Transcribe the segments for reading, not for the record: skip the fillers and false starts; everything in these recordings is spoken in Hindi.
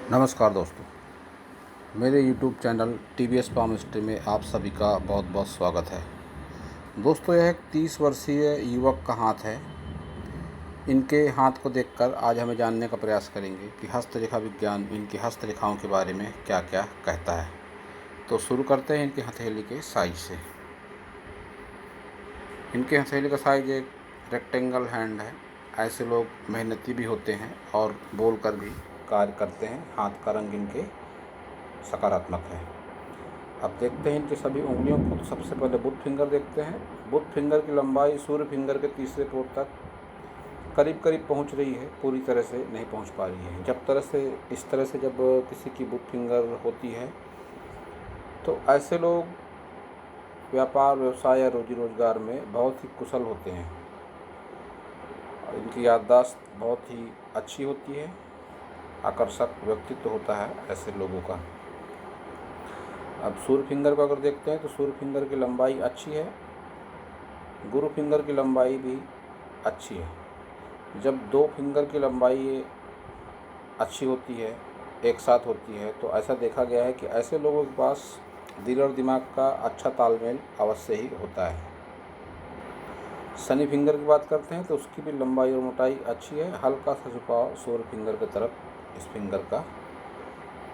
नमस्कार दोस्तों, मेरे YouTube चैनल TVS पामस्ट्री में आप सभी का बहुत बहुत स्वागत है। दोस्तों, यह एक 30 वर्षीय युवक का हाथ है। इनके हाथ को देखकर आज हमें जानने का प्रयास करेंगे कि हस्तरेखा विज्ञान इनकी हस्तरेखाओं के बारे में क्या क्या कहता है। तो शुरू करते हैं इनकी हथेली के साइज से। इनके हथेली का साइज एक रेक्टेंगल हैंड है। ऐसे लोग मेहनती भी होते हैं और बोल कर भी कार्य करते हैं। हाथ का रंग इनके सकारात्मक है। अब देखते हैं इनके सभी उंगलियों को। तो सबसे पहले बुध फिंगर देखते हैं। बुध फिंगर की लंबाई सूर्य फिंगर के तीसरे पोर तक करीब करीब पहुंच रही है, पूरी तरह से नहीं पहुंच पा रही है। इस तरह से जब किसी की बुध फिंगर होती है तो ऐसे लोग व्यापार व्यवसाय या रोजी रोजगार में बहुत ही कुशल होते हैं। इनकी याददाश्त बहुत ही अच्छी होती है। आकर्षक व्यक्तित्व होता है ऐसे लोगों का। अब सूर्य फिंगर को अगर देखते हैं तो सूर्य फिंगर की लंबाई अच्छी है। गुरु फिंगर की लंबाई भी अच्छी है। जब दो फिंगर की लंबाई अच्छी होती है, एक साथ होती है, तो ऐसा देखा गया है कि ऐसे लोगों के पास दिल और दिमाग का अच्छा तालमेल अवश्य ही होता है। शनि फिंगर की बात करते हैं तो उसकी भी लंबाई और मोटाई अच्छी है। हल्का सा झुकाव सूर्य फिंगर की तरफ इस फिंगर का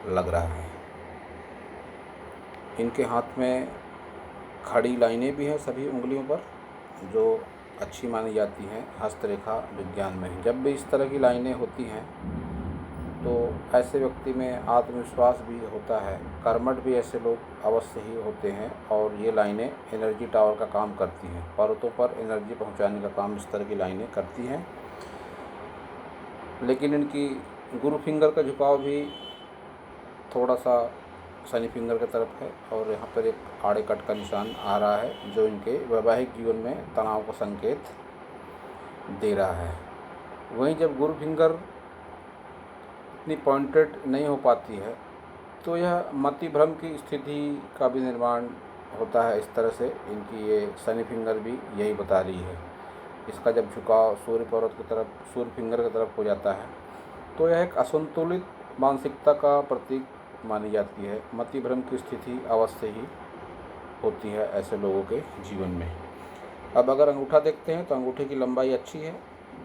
लग रहा है। इनके हाथ में खड़ी लाइनें भी हैं सभी उंगलियों पर, जो अच्छी मानी जाती हैं हस्तरेखा विज्ञान में। जब भी इस तरह की लाइनें होती हैं तो ऐसे व्यक्ति में आत्मविश्वास भी होता है। कर्मठ भी ऐसे लोग अवश्य ही होते हैं और ये लाइनें एनर्जी टावर का काम करती हैं। पर्वतों पर एनर्जी पहुंचाने का काम इस तरह की लाइनें करती हैं। लेकिन इनकी गुरु फिंगर का झुकाव भी थोड़ा सा शनि फिंगर की तरफ है और यहाँ पर एक आड़े कट का निशान आ रहा है, जो इनके वैवाहिक जीवन में तनाव का संकेत दे रहा है। वहीं जब गुरु फिंगर इतनी पॉइंटेड नहीं हो पाती है तो यह मति भ्रम की स्थिति का भी निर्माण होता है। इस तरह से इनकी ये शनि फिंगर भी यही बता रही है। इसका जब झुकाव सूर्य फिंगर की तरफ हो जाता है तो यह एक असंतुलित मानसिकता का प्रतीक मानी जाती है। मति भ्रम की स्थिति अवश्य ही होती है ऐसे लोगों के जीवन में। अब अगर अंगूठा देखते हैं तो अंगूठे की लंबाई अच्छी है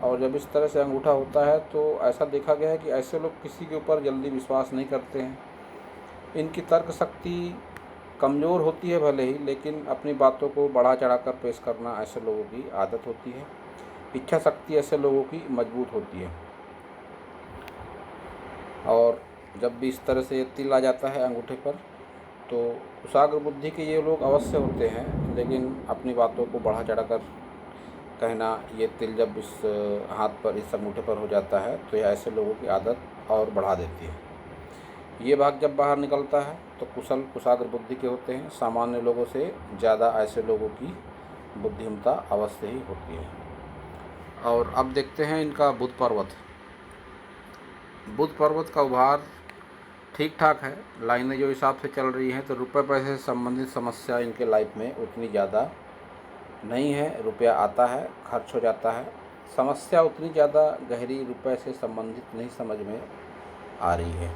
और जब इस तरह से अंगूठा होता है तो ऐसा देखा गया है कि ऐसे लोग किसी के ऊपर जल्दी विश्वास नहीं करते हैं। इनकी तर्क शक्ति कमज़ोर होती है भले ही, लेकिन अपनी बातों को बढ़ा चढ़ाकर पेश करना ऐसे लोगों की आदत होती है। इच्छा शक्ति ऐसे लोगों की मजबूत होती है और जब भी इस तरह से तिल आ जाता है अंगूठे पर तो कुशाग्र बुद्धि के ये लोग अवश्य होते हैं, लेकिन अपनी बातों को बढ़ा चढ़ाकर कहना, ये तिल जब इस हाथ पर, इस अंगूठे पर हो जाता है तो यह ऐसे लोगों की आदत और बढ़ा देती है। ये भाग जब बाहर निकलता है तो कुशाग्र बुद्धि के होते हैं। सामान्य लोगों से ज़्यादा ऐसे लोगों की बुद्धिमत्ता अवश्य ही होती है। और अब देखते हैं इनका बुध पर्वत। बुध पर्वत का उभार ठीक ठाक है। लाइनें जो हिसाब से चल रही हैं तो रुपये पैसे से संबंधित समस्या इनके लाइफ में उतनी ज़्यादा नहीं है। रुपया आता है, खर्च हो जाता है। समस्या उतनी ज़्यादा गहरी रुपये से संबंधित नहीं समझ में आ रही है।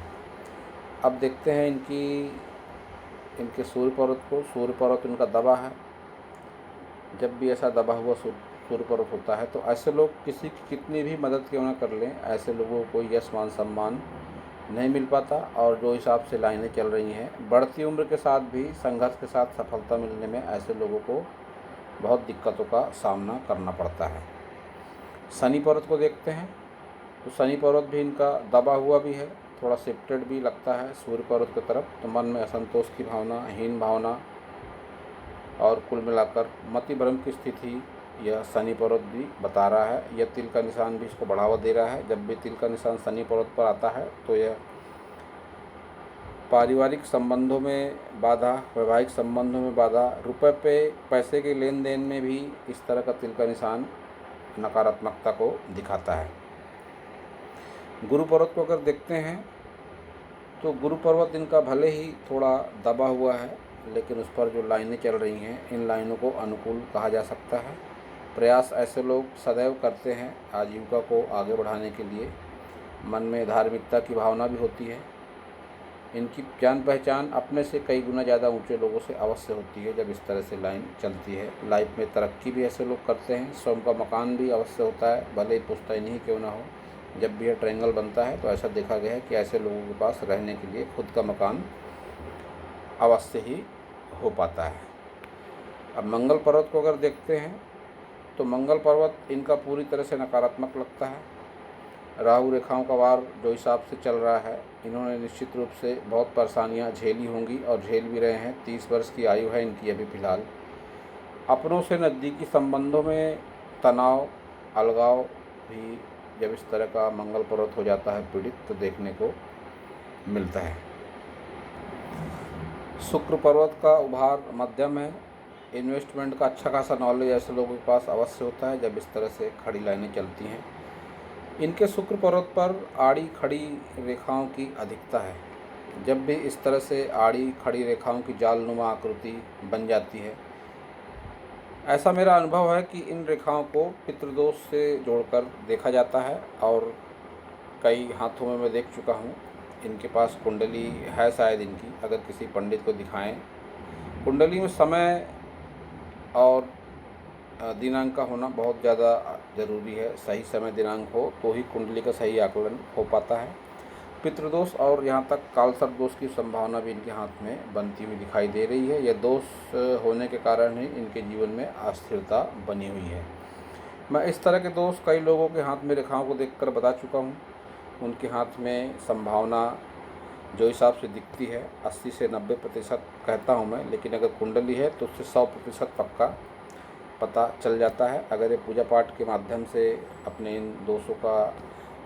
अब देखते हैं इनके सूर्य पर्वत को। सूर्य पर्वत इनका दबा है। जब भी ऐसा दबा हुआ सूर्य पर्वत होता है तो ऐसे लोग किसी की कितनी भी मदद क्यों ना कर लें, ऐसे लोगों को यश मान सम्मान नहीं मिल पाता। और जो हिसाब से लाइनें चल रही हैं, बढ़ती उम्र के साथ भी संघर्ष के साथ सफलता मिलने में ऐसे लोगों को बहुत दिक्कतों का सामना करना पड़ता है। शनि पर्वत को देखते हैं तो शनि पर्वत भी इनका दबा हुआ भी है, थोड़ा शिफ्टेड भी लगता है सूर्य पर्वत की तरफ। तो मन में असंतोष की भावना, हीन भावना और कुल मिलाकर मति भ्रम की स्थिति यह शनि पर्वत भी बता रहा है। यह तिल का निशान भी इसको बढ़ावा दे रहा है। जब भी तिल का निशान शनि पर्वत पर आता है तो यह पारिवारिक संबंधों में बाधा, वैवाहिक संबंधों में बाधा, रुपये पे पैसे के लेन देन में भी इस तरह का तिल का निशान नकारात्मकता को दिखाता है। गुरु पर्वत को अगर देखते हैं तो गुरु पर्वत इनका भले ही थोड़ा दबा हुआ है, लेकिन उस पर जो लाइनें चल रही हैं, इन लाइनों को अनुकूल कहा जा सकता है। प्रयास ऐसे लोग सदैव करते हैं आजीविका को आगे बढ़ाने के लिए। मन में धार्मिकता की भावना भी होती है। इनकी जान पहचान अपने से कई गुना ज़्यादा ऊंचे लोगों से अवश्य होती है जब इस तरह से लाइन चलती है। लाइफ में तरक्की भी ऐसे लोग करते हैं। स्वयं का मकान भी अवश्य होता है, भले ही पुश्तैनी ही क्यों ना हो। जब भी यह ट्रायंगल बनता है तो ऐसा देखा गया है कि ऐसे लोगों के पास रहने के लिए खुद का मकान अवश्य ही हो पाता है। अब मंगल पर्वत को अगर देखते हैं तो मंगल पर्वत इनका पूरी तरह से नकारात्मक लगता है। राहु रेखाओं का वार जो हिसाब से चल रहा है, इन्होंने निश्चित रूप से बहुत परेशानियां झेली होंगी और झेल भी रहे हैं। 30 वर्ष की आयु है इनकी अभी फ़िलहाल। अपनों से नज़दीकी संबंधों में तनाव, अलगाव भी जब इस तरह का मंगल पर्वत हो जाता है पीड़ित तो देखने को मिलता है। शुक्र पर्वत का उभार मध्यम है। इन्वेस्टमेंट का अच्छा खासा नॉलेज ऐसे लोगों के पास अवश्य होता है जब इस तरह से खड़ी लाइनें चलती हैं। इनके शुक्र पर्वत पर आड़ी खड़ी रेखाओं की अधिकता है। जब भी इस तरह से आड़ी खड़ी रेखाओं की जालनुमा आकृति बन जाती है, ऐसा मेरा अनुभव है कि इन रेखाओं को पितृदोष से जोड़कर देखा जाता है और कई हाथों में मैं देख चुका हूँ। इनके पास कुंडली है शायद इनकी, अगर किसी पंडित को दिखाएं। कुंडली में समय और दिनांक का होना बहुत ज़्यादा ज़रूरी है। सही समय दिनांक हो तो ही कुंडली का सही आकलन हो पाता है। पितृदोष और यहाँ तक कालसर्प दोष की संभावना भी इनके हाथ में बनती हुई दिखाई दे रही है। यह दोष होने के कारण ही इनके जीवन में अस्थिरता बनी हुई है। मैं इस तरह के दोष कई लोगों के हाथ में रेखाओं को देखकर बता चुका हूँ। उनके हाथ में संभावना जो हिसाब से दिखती है 80 से 90% कहता हूँ मैं, लेकिन अगर कुंडली है तो उससे 100% पक्का पता चल जाता है। अगर ये पूजा पाठ के माध्यम से अपने इन दोषों का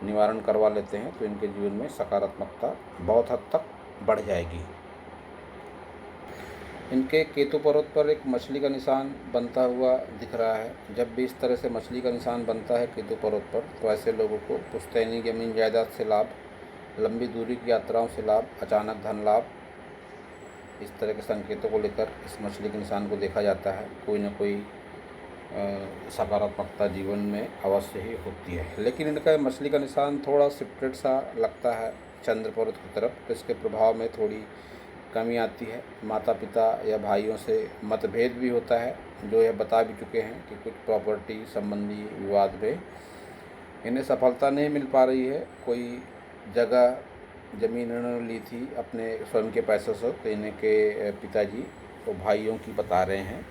निवारण करवा लेते हैं तो इनके जीवन में सकारात्मकता बहुत हद तक बढ़ जाएगी। इनके केतु पर्वत पर एक मछली का निशान बनता हुआ दिख रहा है। जब भी इस तरह से मछली का निशान बनता है केतु पर्वत पर तो ऐसे लोगों को पुश्तैनी जमीन जायदाद से लाभ, लंबी दूरी की यात्राओं से लाभ, अचानक धन लाभ, इस तरह के संकेतों को लेकर इस मछली के निशान को देखा जाता है। कोई न कोई सकारात्मकता जीवन में अवश्य ही होती है। लेकिन इनका मछली का निशान थोड़ा शिफ्टेड सा लगता है चंद्र पर्वत की तरफ, तो इसके प्रभाव में थोड़ी कमी आती है। माता पिता या भाइयों से मतभेद भी होता है, जो यह बता भी चुके हैं कि कुछ प्रॉपर्टी संबंधी विवाद में इन्हें सफलता नहीं मिल पा रही है। कोई जगह ज़मीन इन्होंने ली थी अपने स्वयं के पैसों से, तो इन्हें के पिताजी तो भाइयों की बता रहे हैं।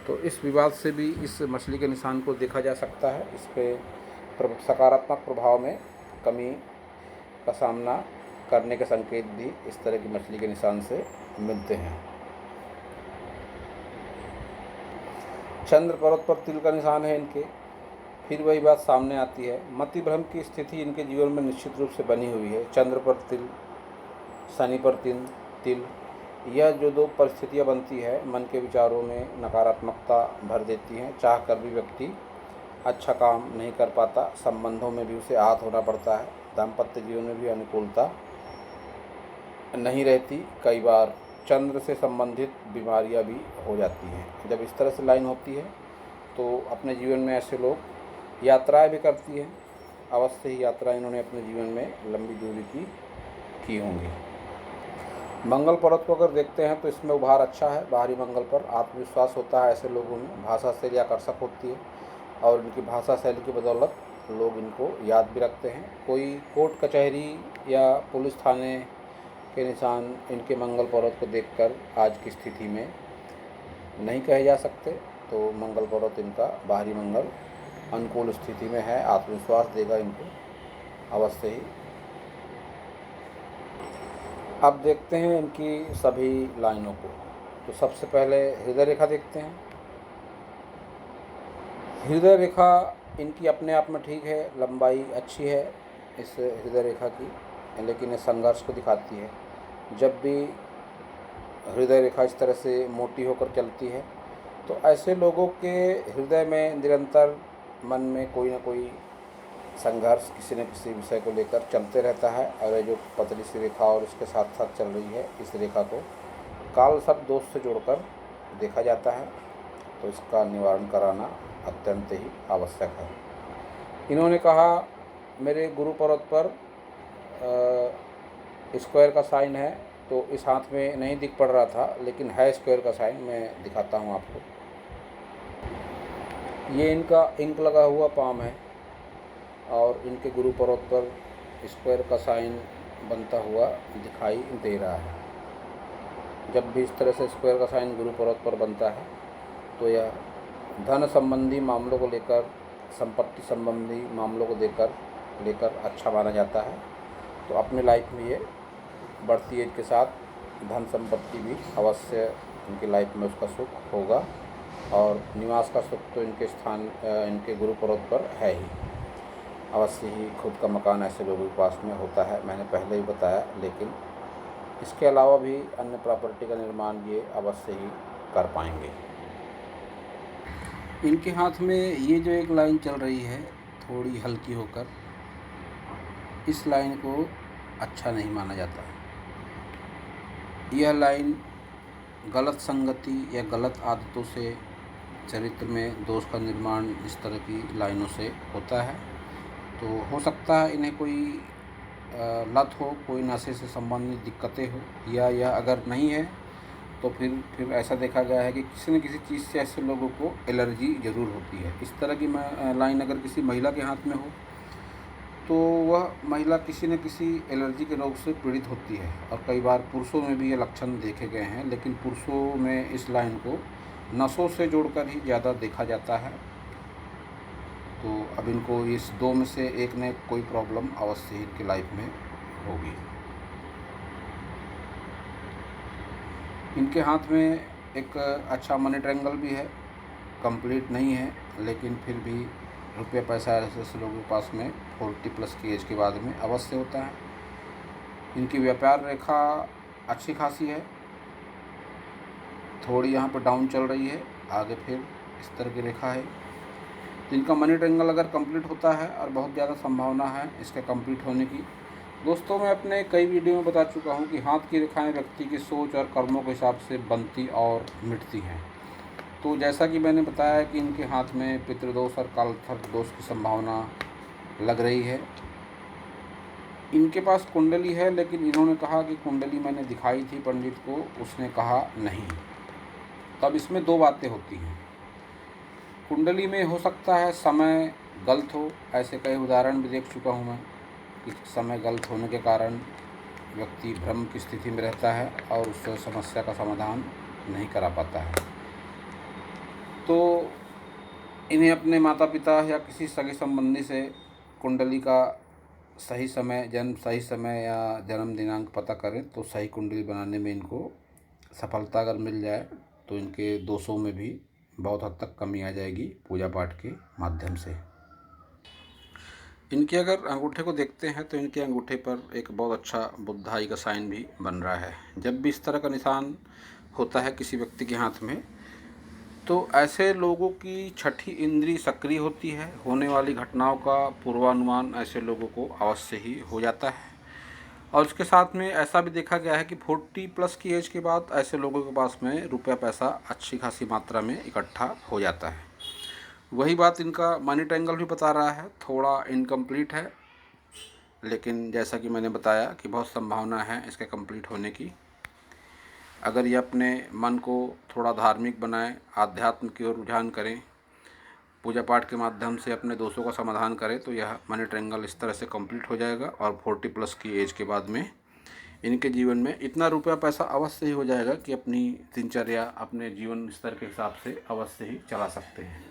तो इस विवाद से भी इस मछली के निशान को देखा जा सकता है। इस पे सकारात्मक प्रभाव में कमी का सामना करने के संकेत भी इस तरह की मछली के निशान से मिलते हैं। चंद्र पर्वत पर तिल का निशान है इनके, फिर वही बात सामने आती है। मति भ्रम की स्थिति इनके जीवन में निश्चित रूप से बनी हुई है। चंद्र पर तिल, शनि पर तिल, यह जो दो परिस्थितियाँ बनती है मन के विचारों में नकारात्मकता भर देती हैं। चाह कर भी व्यक्ति अच्छा काम नहीं कर पाता, संबंधों में भी उसे आहत होना पड़ता है, दाम्पत्य जीवन में भी अनुकूलता नहीं रहती। कई बार चंद्र से संबंधित बीमारियां भी हो जाती हैं। जब इस तरह से लाइन होती है तो अपने जीवन में ऐसे लोग यात्राएं भी करती हैं। अवश्य ही यात्रा इन्होंने अपने जीवन में लंबी दूरी की होंगी। मंगल पर्वत को अगर देखते हैं तो इसमें उभार अच्छा है। बाहरी मंगल पर आत्मविश्वास होता है ऐसे लोगों में। भाषा शैली आकर्षक होती है और इनकी भाषा शैली की बदौलत लोग इनको याद भी रखते हैं। कोई कोर्ट कचहरी या पुलिस थाने के निशान इनके मंगल पर्वत को देखकर आज की स्थिति में नहीं कहे जा सकते। तो मंगल पर्वत इनका बाहरी मंगल अनुकूल स्थिति में है, आत्मविश्वास देगा इनको अवश्य ही। अब देखते हैं इनकी सभी लाइनों को। तो सबसे पहले हृदय रेखा देखते हैं। हृदय रेखा इनकी अपने आप में ठीक है, लंबाई अच्छी है इस हृदय रेखा की, लेकिन ये संघर्ष को दिखाती है। जब भी हृदय रेखा इस तरह से मोटी होकर चलती है तो ऐसे लोगों के हृदय में निरंतर मन में कोई ना कोई संघर्ष किसी न किसी विषय को लेकर चलते रहता है। और ये जो पतली सी रेखा और इसके साथ साथ चल रही है, इस रेखा को कालसर्प दोष से जोड़कर देखा जाता है, तो इसका निवारण कराना अत्यंत ही आवश्यक है। इन्होंने कहा मेरे गुरु पर्वत पर स्क्वायर का साइन है तो इस हाथ में नहीं दिख पड़ रहा था, लेकिन है स्क्वायर का साइन। मैं दिखाता हूँ आपको। ये इनका इंक लगा हुआ पाम है और इनके गुरु पर्वत पर स्क्वायर का साइन बनता हुआ दिखाई दे रहा है। जब भी इस तरह से स्क्वायर का साइन गुरु पर्वत पर बनता है तो यह धन संबंधी मामलों को लेकर, संपत्ति संबंधी मामलों को लेकर अच्छा माना जाता है। तो अपने लाइफ में ये बढ़ती एज के साथ धन संपत्ति भी अवश्य इनकी लाइफ में उसका सुख होगा। और निवास का सुख तो इनके स्थान, इनके गुरु पर्वत पर है ही। अवश्य ही खुद का मकान ऐसे लोगों के पास में होता है, मैंने पहले ही बताया। लेकिन इसके अलावा भी अन्य प्रॉपर्टी का निर्माण ये अवश्य ही कर पाएंगे। इनके हाथ में ये जो एक लाइन चल रही है थोड़ी हल्की होकर, इस लाइन को अच्छा नहीं माना जाता है। यह लाइन गलत संगति या गलत आदतों से चरित्र में दोष का निर्माण इस तरह की लाइनों से होता है। तो हो सकता है इन्हें कोई लत हो, कोई नशे से संबंधित दिक्कतें हो, या यह अगर नहीं है तो फिर ऐसा देखा गया है कि किसी न किसी चीज़ से ऐसे लोगों को एलर्जी ज़रूर होती है। इस तरह की लाइन अगर किसी महिला के हाथ में हो तो वह महिला किसी न किसी एलर्जी के रोग से पीड़ित होती है। और कई बार पुरुषों में भी ये लक्षण देखे गए हैं, लेकिन पुरुषों में इस लाइन को नसों से जोड़कर ही ज़्यादा देखा जाता है। तो अब इनको इस दो में से एक ने कोई प्रॉब्लम अवश्य ही इनकी लाइफ में होगी। इनके हाथ में एक अच्छा मनी ट्रायंगल भी है, कंप्लीट नहीं है, लेकिन फिर भी रुपया पैसा ऐसे लोगों के पास में 40+ की एज के बाद में अवश्य होता है। इनकी व्यापार रेखा अच्छी खासी है, थोड़ी यहाँ पर डाउन चल रही है, आगे फिर इस तरह की रेखा है। तो इनका मनी ट्रायंगल अगर कंप्लीट होता है, और बहुत ज़्यादा संभावना है इसके कंप्लीट होने की। दोस्तों, मैं अपने कई वीडियो में बता चुका हूँ कि हाथ की रेखाएं व्यक्ति की सोच और कर्मों के हिसाब से बनती और मिटती हैं। तो जैसा कि मैंने बताया कि इनके हाथ में पितृदोष और कालसर्प दोष की संभावना लग रही है। इनके पास कुंडली है, लेकिन इन्होंने कहा कि कुंडली मैंने दिखाई थी पंडित को, उसने कहा नहीं। तब इसमें दो बातें होती हैं। कुंडली में हो सकता है समय गलत हो, ऐसे कई उदाहरण भी देख चुका हूँ मैं कि समय गलत होने के कारण व्यक्ति भ्रम की स्थिति में रहता है और उस समस्या का समाधान नहीं करा पाता है। तो इन्हें अपने माता पिता या किसी सगे संबंधी से कुंडली का सही समय, सही समय या जन्म दिनांक पता करें तो सही कुंडली बनाने में इनको सफलता अगर मिल जाए तो इनके दोषों में भी बहुत हद तक कमी आ जाएगी पूजा पाठ के माध्यम से। इनके अगर अंगूठे को देखते हैं तो इनके अंगूठे पर एक बहुत अच्छा बुद्धाई का साइन भी बन रहा है। जब भी इस तरह का निशान होता है किसी व्यक्ति के हाथ में, तो ऐसे लोगों की छठी इंद्री सक्रिय होती है। होने वाली घटनाओं का पूर्वानुमान ऐसे लोगों को अवश्य ही हो जाता है। और इसके साथ में ऐसा भी देखा गया है कि 40+ की एज के बाद ऐसे लोगों के पास में रुपया पैसा अच्छी खासी मात्रा में इकट्ठा हो जाता है। वही बात इनका मनी ट्रायंगल भी बता रहा है, थोड़ा इनकम्प्लीट है, लेकिन जैसा कि मैंने बताया कि बहुत संभावना है इसके कंप्लीट होने की। अगर ये अपने मन को थोड़ा धार्मिक बनाएं, आध्यात्म की ओर रुझान करें, पूजा पाठ के माध्यम से अपने दोषों का समाधान करें, तो यह मनी ट्रायंगल इस तरह से कंप्लीट हो जाएगा। और 40+ की एज के बाद में इनके जीवन में इतना रुपया पैसा अवश्य ही हो जाएगा कि अपनी दिनचर्या, अपने जीवन स्तर के हिसाब से अवश्य ही चला सकते हैं।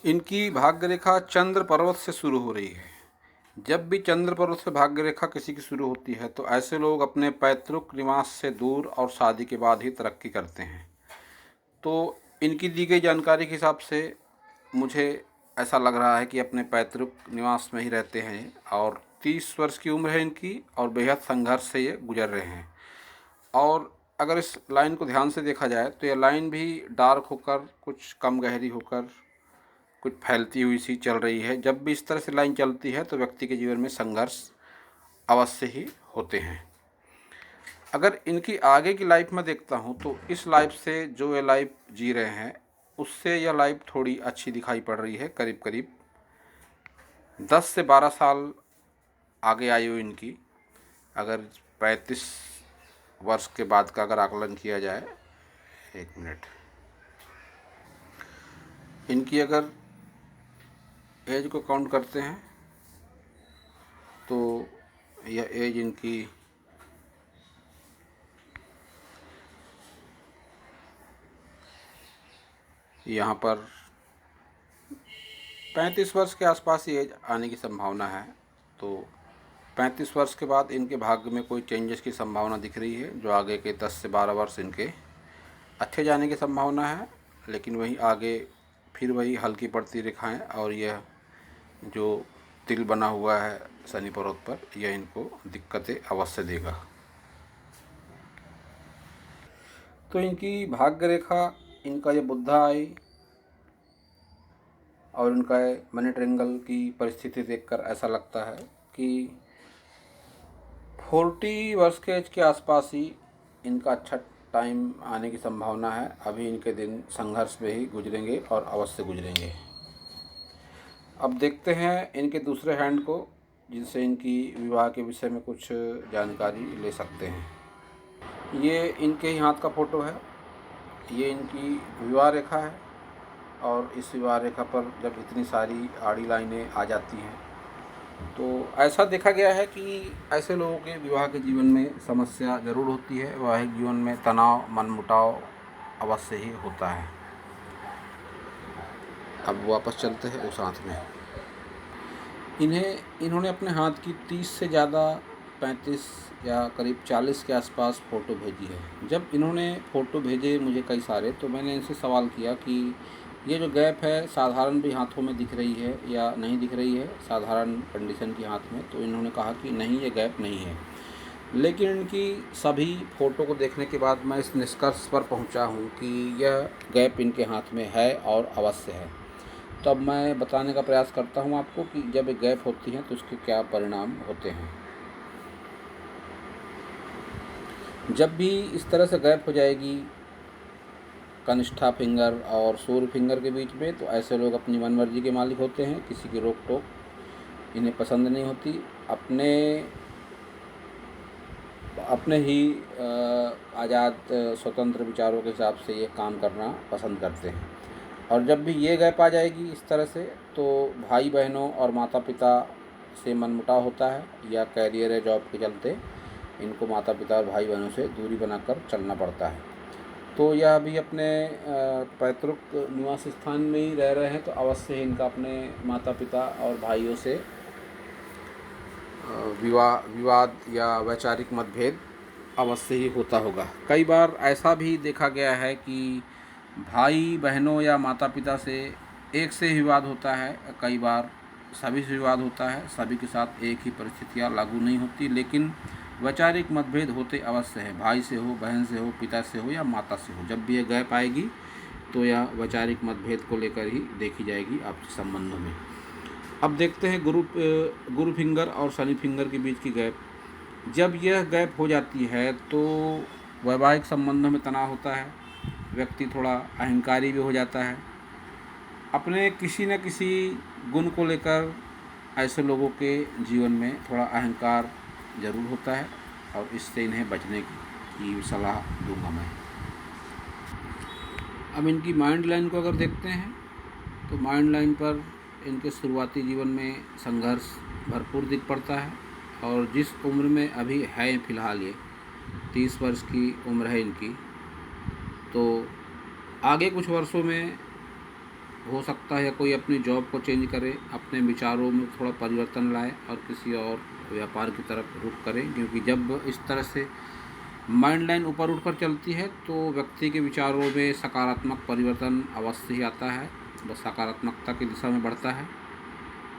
इनकी भाग्य रेखा चंद्र पर्वत से शुरू हो रही है। जब भी चंद्र पर्वत से भाग्य रेखा किसी की शुरू होती है तो ऐसे लोग अपने पैतृक निवास से दूर और शादी के बाद ही तरक्की करते हैं। तो इनकी दी गई जानकारी के हिसाब से मुझे ऐसा लग रहा है कि अपने पैतृक निवास में ही रहते हैं और 30 वर्ष की उम्र है इनकी और बेहद संघर्ष से ये गुजर रहे हैं। और अगर इस लाइन को ध्यान से देखा जाए तो यह लाइन भी डार्क होकर, कुछ कम गहरी होकर, कुछ फैलती हुई सी चल रही है। जब भी इस तरह से लाइन चलती है तो व्यक्ति के जीवन में संघर्ष अवश्य ही होते हैं। अगर इनकी आगे की लाइफ में देखता हूँ तो इस लाइफ से जो ये लाइफ जी रहे हैं उससे यह लाइफ थोड़ी अच्छी दिखाई पड़ रही है। करीब 10 से 12 साल आगे आयु इनकी अगर 35 वर्ष के बाद का अगर आकलन किया जाए, 1 मिनट, इनकी अगर एज को काउंट करते हैं तो यह एज इनकी यहाँ पर 35 वर्ष के आसपास ही एज आने की संभावना है। तो 35 वर्ष के बाद इनके भाग्य में कोई चेंजेस की संभावना दिख रही है, जो आगे के 10 से 12 वर्ष इनके अच्छे जाने की संभावना है। लेकिन वहीं आगे फिर वही हल्की पड़ती रेखाएं और यह जो तिल बना हुआ है शनि पर्वत पर, यह इनको दिक्कतें अवश्य देगा। तो इनकी भाग्य रेखा, इनका ये बुधा आई और इनका मनी ट्रायंगल की परिस्थिति देखकर ऐसा लगता है कि 40 वर्ष के एज के आसपास ही इनका अच्छा टाइम आने की संभावना है। अभी इनके दिन संघर्ष में ही गुजरेंगे और अवश्य गुजरेंगे। अब देखते हैं इनके दूसरे हैंड को, जिनसे इनकी विवाह के विषय में कुछ जानकारी ले सकते हैं। ये इनके ही हाथ का फोटो है, ये इनकी विवाह रेखा है और इस विवाह रेखा पर जब इतनी सारी आड़ी लाइनें आ जाती हैं तो ऐसा देखा गया है कि ऐसे लोगों के विवाह के जीवन में समस्या ज़रूर होती है। वैवाहिक जीवन में तनाव, मनमुटाव अवश्य ही होता है। अब वापस चलते हैं उस हाथ में। इन्होंने अपने हाथ की 30 से ज़्यादा 35 या करीब 40 के आसपास फ़ोटो भेजी है। जब इन्होंने फ़ोटो भेजे मुझे कई सारे, तो मैंने इनसे सवाल किया कि ये जो गैप है साधारण भी हाथों में दिख रही है या नहीं दिख रही है, साधारण कंडीशन की हाथ में। तो इन्होंने कहा कि नहीं, ये गैप नहीं है। लेकिन इनकी सभी फ़ोटो को देखने के बाद मैं इस निष्कर्ष पर पहुंचा हूं कि यह गैप इनके हाथ में है और अवश्य है। तो अब मैं बताने का प्रयास करता हूं आपको कि जब एक गैप होती है तो उसके क्या परिणाम होते हैं। जब भी इस तरह से गैप हो जाएगी कनिष्ठा फिंगर और सूर्य फिंगर के बीच में, तो ऐसे लोग अपनी मनमर्जी के मालिक होते हैं, किसी की रोक टोक इन्हें पसंद नहीं होती। अपने ही आज़ाद स्वतंत्र विचारों के हिसाब से ये काम करना पसंद करते हैं। और जब भी ये गैप आ जाएगी इस तरह से, तो भाई बहनों और माता पिता से मनमुटाव होता है, या कैरियर या जॉब के चलते इनको माता पिता और भाई बहनों से दूरी बनाकर चलना पड़ता है। तो यह अभी अपने पैतृक निवास स्थान में ही रह रहे हैं, तो अवश्य ही इनका अपने माता पिता और भाइयों से विवाद या वैचारिक मतभेद अवश्य ही होता होगा। कई बार ऐसा भी देखा गया है कि भाई बहनों या माता पिता से एक से विवाद होता है, कई बार सभी से विवाद होता है। सभी के साथ एक ही परिस्थितियाँ लागू नहीं होती, लेकिन वैचारिक मतभेद होते अवश्य है। भाई से हो, बहन से हो, पिता से हो या माता से हो, जब भी ये गैप आएगी तो यह वैचारिक मतभेद को लेकर ही देखी जाएगी आपसी संबंधों में। अब देखते हैं गुरु फिंगर और शनि फिंगर के बीच की गैप। जब यह गैप हो जाती है तो वैवाहिक संबंधों में तनाव होता है, व्यक्ति थोड़ा अहंकारी भी हो जाता है। अपने किसी न किसी गुण को लेकर ऐसे लोगों के जीवन में थोड़ा अहंकार ज़रूर होता है और इससे इन्हें बचने की सलाह दूंगा मैं। अब इनकी माइंड लाइन को अगर देखते हैं तो माइंड लाइन पर इनके शुरुआती जीवन में संघर्ष भरपूर दिख पड़ता है। और जिस उम्र में अभी है फ़िलहाल, ये 30 वर्ष की उम्र है इनकी, तो आगे कुछ वर्षों में हो सकता है कोई अपनी जॉब को चेंज करे, अपने विचारों में थोड़ा परिवर्तन लाए और किसी और व्यापार की तरफ रुख करें। क्योंकि जब इस तरह से माइंड लाइन ऊपर उठकर चलती है तो व्यक्ति के विचारों में सकारात्मक परिवर्तन अवश्य ही आता है, बस सकारात्मकता की दिशा में बढ़ता है।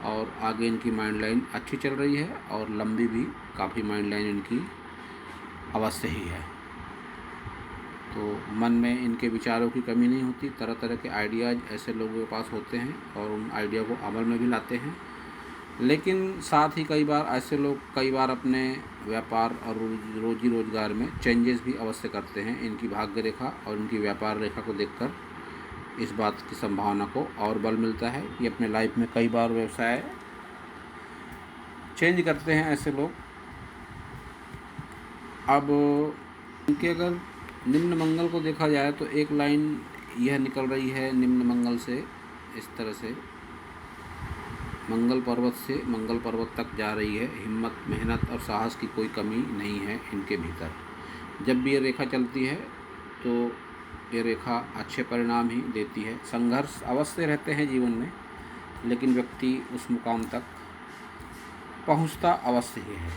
और आगे इनकी माइंड लाइन अच्छी चल रही है और लंबी भी काफ़ी माइंड लाइन इनकी अवश्य ही है। तो मन में इनके विचारों की कमी नहीं होती, तरह तरह के आइडियाज़ ऐसे लोगों के पास होते हैं और उन आइडिया को अमल में भी लाते हैं। लेकिन साथ ही कई बार ऐसे लोग अपने व्यापार और रोजी रोजगार में चेंजेस भी अवश्य करते हैं। इनकी भाग्य रेखा और इनकी व्यापार रेखा को देखकर इस बात की संभावना को और बल मिलता है कि अपने लाइफ में कई बार व्यवसाय चेंज करते हैं ऐसे लोग। अब इनके अगर निम्न मंगल को देखा जाए तो एक लाइन यह निकल रही है निम्न मंगल से, इस तरह से मंगल पर्वत से मंगल पर्वत तक जा रही है। हिम्मत, मेहनत और साहस की कोई कमी नहीं है इनके भीतर। जब भी ये रेखा चलती है तो ये रेखा अच्छे परिणाम ही देती है। संघर्ष अवश्य रहते हैं जीवन में, लेकिन व्यक्ति उस मुकाम तक पहुंचता अवश्य ही है।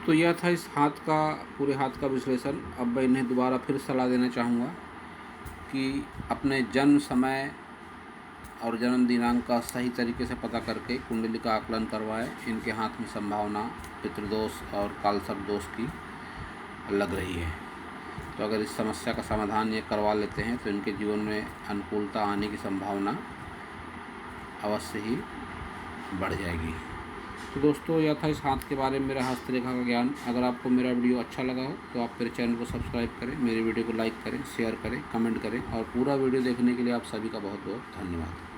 तो यह था इस हाथ का, पूरे हाथ का विश्लेषण। अब मैं इन्हें दोबारा फिर सलाह देना चाहूँगा कि अपने जन्म समय और जन्म दिनांक का सही तरीके से पता करके कुंडली का आकलन करवाएं। इनके हाथ में संभावना पितृदोष और कालसर्प दोष की लग रही है। तो अगर इस समस्या का समाधान ये करवा लेते हैं तो इनके जीवन में अनुकूलता आने की संभावना अवश्य ही बढ़ जाएगी। तो दोस्तों, यह था इस हाथ के बारे में मेरा हस्तरेखा का ज्ञान। अगर आपको मेरा वीडियो अच्छा लगा हो तो आप मेरे चैनल को सब्सक्राइब करें, मेरे वीडियो को लाइक करें, शेयर करें, कमेंट करें और पूरा वीडियो देखने के लिए आप सभी का बहुत बहुत धन्यवाद।